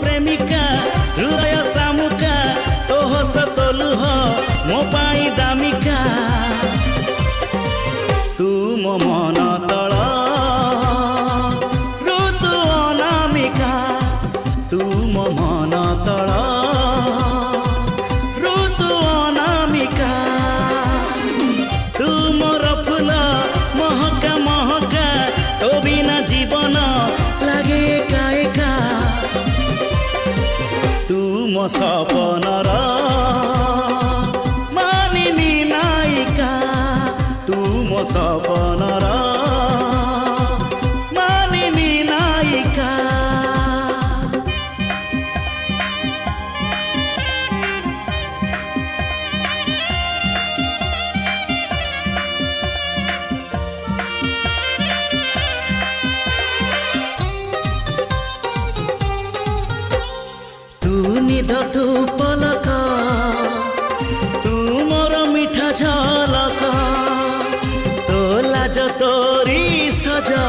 प्रेमिका हृदय सामुका तो हस तो लुह मो पाई दामिका तू मो मन तल ऋतु अनामिका तू मो मन तल ऋतु अनामिका तू मोर फूल महका महका तो बिना जीवन लागे एका एका तू मो सपनर मानिनी नायिका तू मो सपनर मानिनी नायिका तू निध तू पलक तू मोर मिठा झलक तो लाज तोरी सजा